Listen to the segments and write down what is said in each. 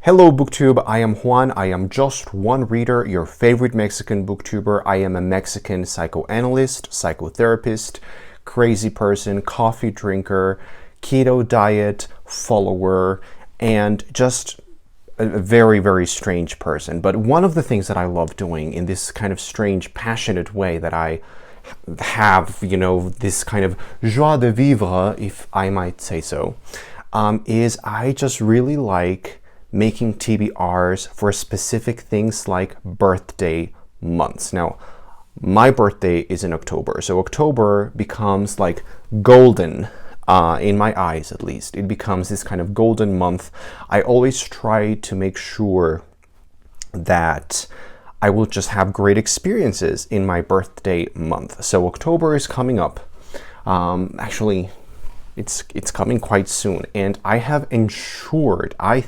Hello BookTube, I am Juan. I am just one reader, your favorite Mexican booktuber. I am a Mexican psychoanalyst, psychotherapist, crazy person, coffee drinker, keto diet follower, and just a very, very strange person. But one of the things that I love doing in this kind of strange, passionate way that I have, this kind of joie de vivre, if I might say so, is I just really like making TBRs for specific things like birthday months. Now, my birthday is in October, so October becomes like golden, in my eyes at least. It becomes this kind of golden month. I always try to make sure that I will just have great experiences in my birthday month. So October is coming up. Actually, it's coming quite soon, and I have ensured, I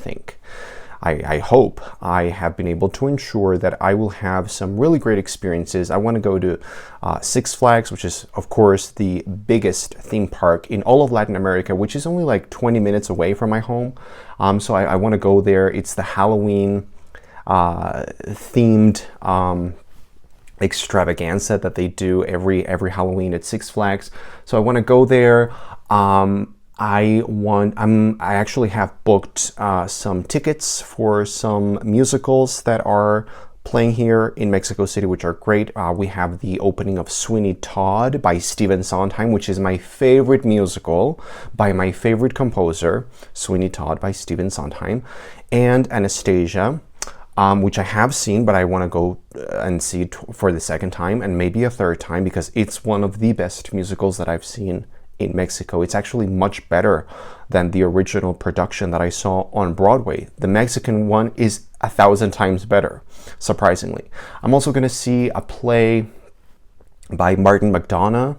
hope I have been able to ensure that I will have some really great experiences. I want to go to Six Flags, which is of course the biggest theme park in all of Latin America, which is only like 20 minutes away from my home. So I want to go there. It's the Halloween themed extravaganza that they do every Halloween at Six Flags. So I want to go there. I actually have booked some tickets for some musicals that are playing here in Mexico City, which are great. We have the opening of Sweeney Todd by Stephen Sondheim, which is my favorite musical by my favorite composer, Sweeney Todd by Stephen Sondheim, and Anastasia, which I have seen, but I want to go and see it for the second time and maybe a third time because it's one of the best musicals that I've seen in Mexico. It's actually much better than the original production that I saw on Broadway. The Mexican one is 1,000 times better, surprisingly. I'm also going to see a play by Martin McDonagh,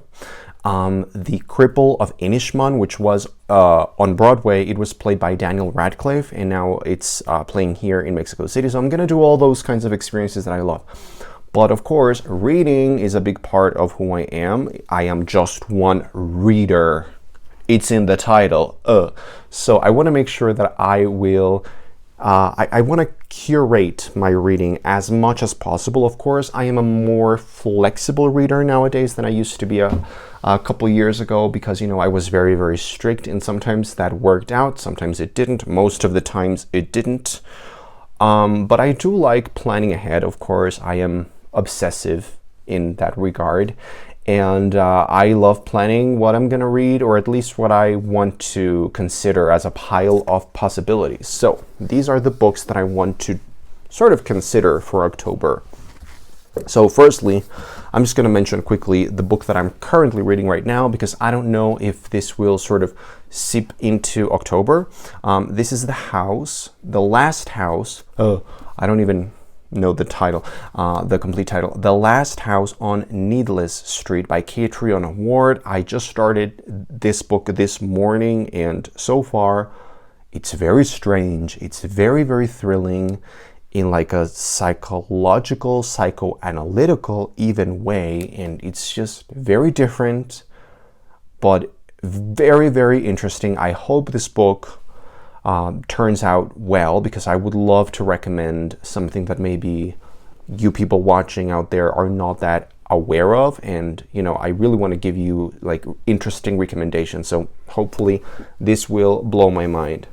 The Cripple of Inishmaan, which was on Broadway. It was played by Daniel Radcliffe, and now it's playing here in Mexico City. So I'm going to do all those kinds of experiences that I love. But of course, reading is a big part of who I am. I am just one reader. It's in the title. So I want to make sure that I will, I want to curate my reading as much as possible. Of course, I am a more flexible reader nowadays than I used to be a couple years ago because, I was very, very strict, and sometimes that worked out. Sometimes it didn't. Most of the times it didn't. But I do like planning ahead. Of course, I am obsessive in that regard, and I love planning what I'm gonna read, or at least what I want to consider as a pile of possibilities. So these are the books that I want to sort of consider for October. So firstly, I'm just going to mention quickly the book that I'm currently reading right now because I don't know if this will sort of seep into October. This is The Last House. I don't even know the title, the complete title. The Last House on Needless Street by Catriona Ward. I just started this book this morning, and so far it's very strange. It's very, very thrilling in like a psychological, psychoanalytical even way, and it's just very different, but very, very interesting. I hope this book turns out well, because I would love to recommend something that maybe you people watching out there are not that aware of, and I really want to give you like interesting recommendations. So hopefully this will blow my mind.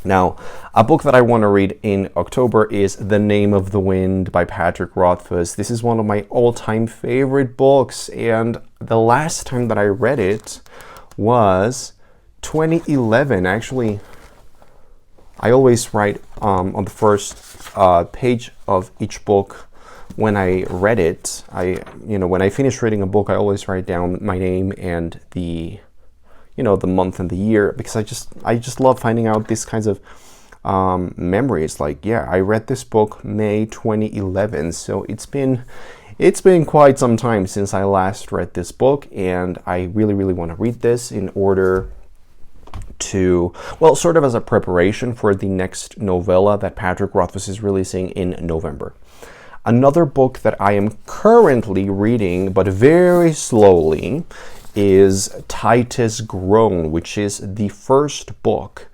Now, a book that I want to read in October is The Name of the Wind by Patrick Rothfuss. This is one of my all-time favorite books, and the last time that I read it was 2011. Actually, I always write on the first page of each book when I read it. When I finish reading a book, I always write down my name and the month and the year, because I just love finding out these kinds of memories. Like, yeah, I read this book May 2011, so it's been quite some time since I last read this book, and I really, really want to read this in order to, well, sort of as a preparation for the next novella that Patrick Rothfuss is releasing in November. Another book that I am currently reading, but very slowly, is Titus Grown, which is the first book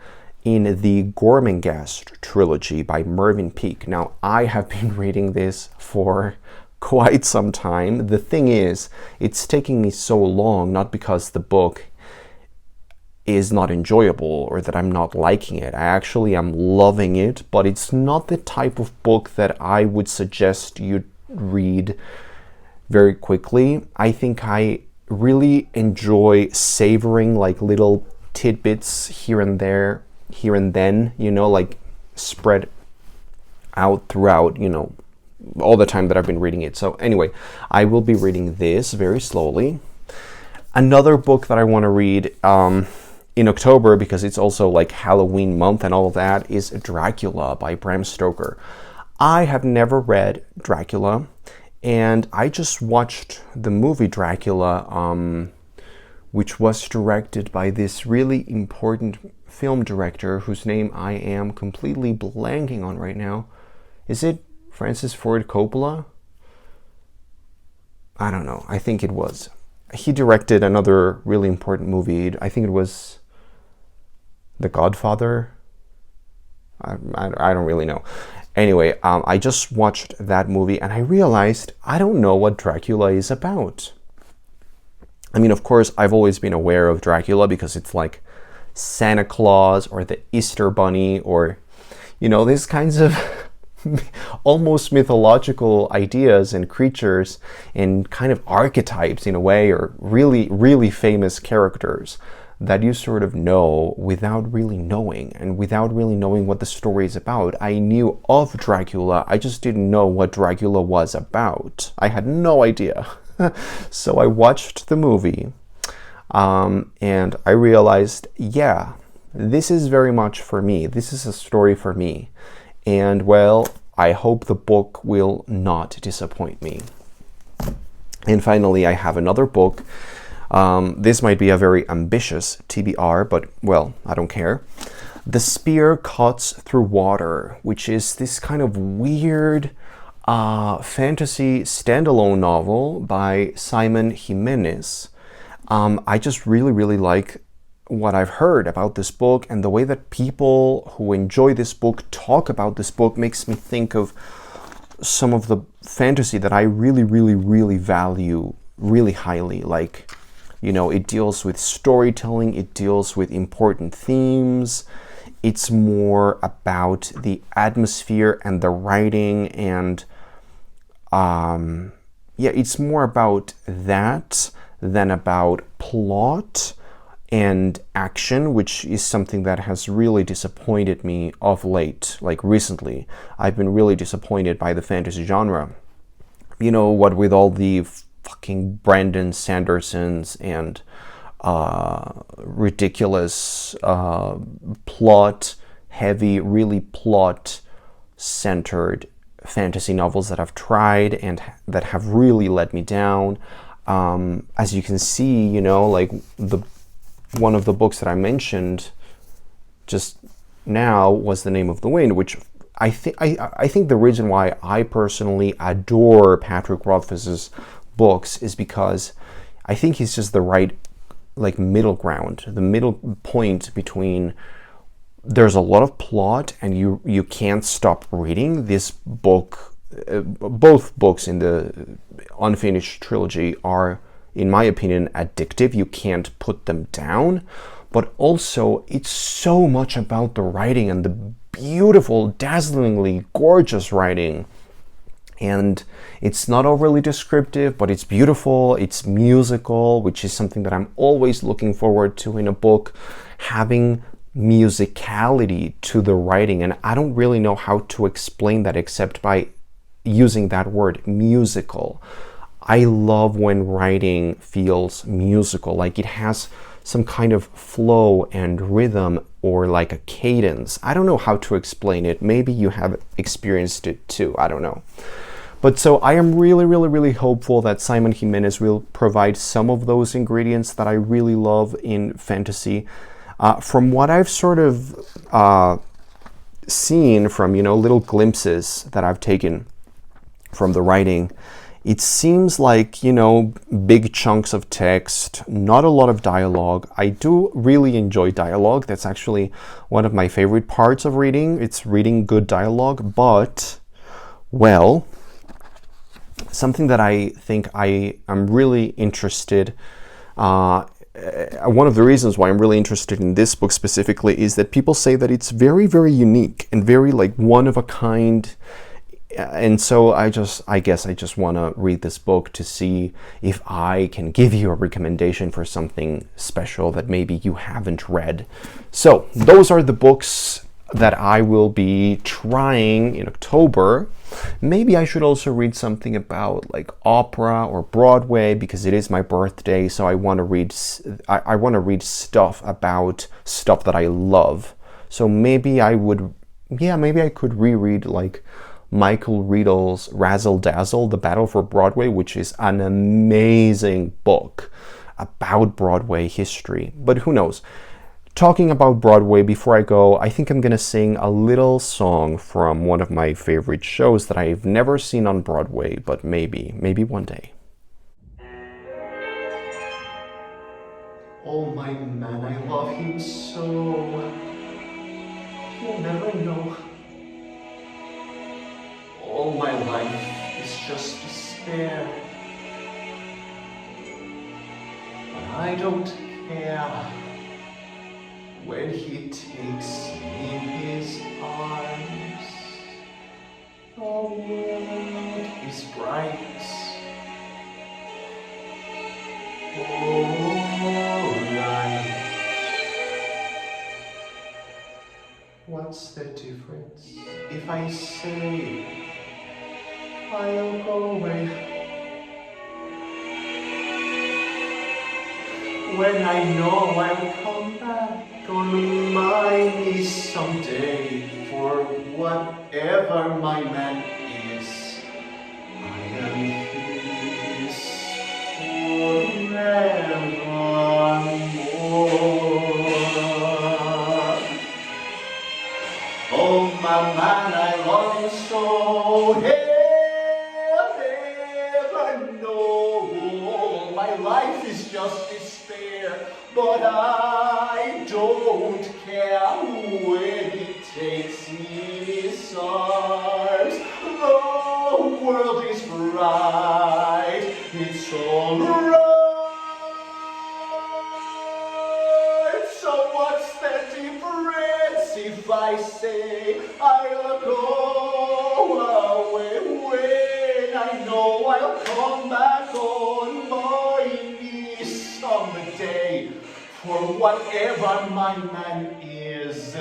in the Gormenghast trilogy by Mervyn Peake. Now, I have been reading this for quite some time. The thing is, it's taking me so long, not because the book is not enjoyable or that I'm not liking it. I actually am loving it, but it's not the type of book that I would suggest you read very quickly. I think I really enjoy savoring like little tidbits here and there, here and then, you know, like spread out throughout, you know, all the time that I've been reading it. So anyway, I will be reading this very slowly. Another book that I want to read in October, because it's also like Halloween month and all of that, is Dracula by Bram Stoker. I have never read Dracula, and I just watched the movie Dracula, which was directed by this really important film director whose name I am completely blanking on right now. Is it Francis Ford Coppola? I don't know. I think it was. He directed another really important movie. I think it was The Godfather. I don't really know. Anyway, I just watched that movie and I realized I don't know what Dracula is about. I mean, of course, I've always been aware of Dracula because it's like Santa Claus or the Easter Bunny or, you know, these kinds of almost mythological ideas and creatures and kind of archetypes in a way, or really, really famous characters that you sort of know without really knowing and without really knowing what the story is about. I knew of Dracula, I just didn't know what Dracula was about. I had no idea. So I watched the movie and I realized, yeah, this is very much for me. This is a story for me. And well, I hope the book will not disappoint me. And finally, I have another book. This might be a very ambitious TBR, but well, I don't care. The Spear Cuts Through Water, which is this kind of weird fantasy standalone novel by Simon Jimenez. I just really, really like what I've heard about this book, and the way that people who enjoy this book talk about this book makes me think of some of the fantasy that I really, really, really value really highly. Like, you know, it deals with storytelling, it deals with important themes, it's more about the atmosphere and the writing, and yeah, it's more about that than about plot and action, which is something that has really disappointed me of late. Like recently, I've been really disappointed by the fantasy genre. You know, what with all the fucking Brandon Sandersons and ridiculous plot heavy, really plot centered fantasy novels that I've tried and that have really let me down. As you can see, you know, like one of the books that I mentioned just now was The Name of the Wind, which I think the reason why I personally adore Patrick Rothfuss's books is because I think he's just the right like middle ground, the middle point between there's a lot of plot and you can't stop reading. This book, both books in the Unfinished trilogy are, in my opinion, addictive. You can't put them down. But also, it's so much about the writing and the beautiful, dazzlingly gorgeous writing. And it's not overly descriptive, but it's beautiful, it's musical, which is something that I'm always looking forward to in a book, having musicality to the writing. And I don't really know how to explain that except by using that word, musical. I love when writing feels musical, like it has some kind of flow and rhythm or like a cadence. I don't know how to explain it. Maybe you have experienced it too. I don't know. But so I am really, really, really hopeful that Simon Jimenez will provide some of those ingredients that I really love in fantasy. From what I've sort of seen from, you know, little glimpses that I've taken from the writing, It seems like, you know, big chunks of text, not a lot of dialogue. I do really enjoy dialogue. That's actually one of my favorite parts of reading. It's reading good dialogue, but, well, something that I think I am really interested one of the reasons why I'm really interested in this book specifically is that people say that it's very, very unique and very like one of a kind. And so I guess I just want to read this book to see if I can give you a recommendation for something special that maybe you haven't read. So those are the books that I will be trying in October. Maybe I should also read something about like opera or Broadway because it is my birthday, so I want to read stuff about stuff that I love. So maybe I could reread like Michael Riedel's Razzle Dazzle, The Battle for Broadway, which is an amazing book about Broadway history. But who knows? Talking about Broadway, before I go, I think I'm going to sing a little song from one of my favorite shows that I've never seen on Broadway, but maybe one day. Oh, my man, I love him so. You'll never know. All my life is just despair. But I don't care. When he takes me in his arms, the world is bright. Alright. What's the difference if I say I'll go away? When I know I'll come back on my knees someday, for whatever my man is, I am his forevermore. Oh, my man, I love you so, he'll never know. My life is just despair, but I don't care when he takes me in his arms. The world is bright, it's all right. So what's the difference if I say I'll go away when I know I'll come back on my knees someday? For whatever my man is,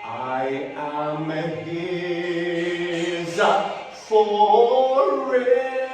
I am his forever.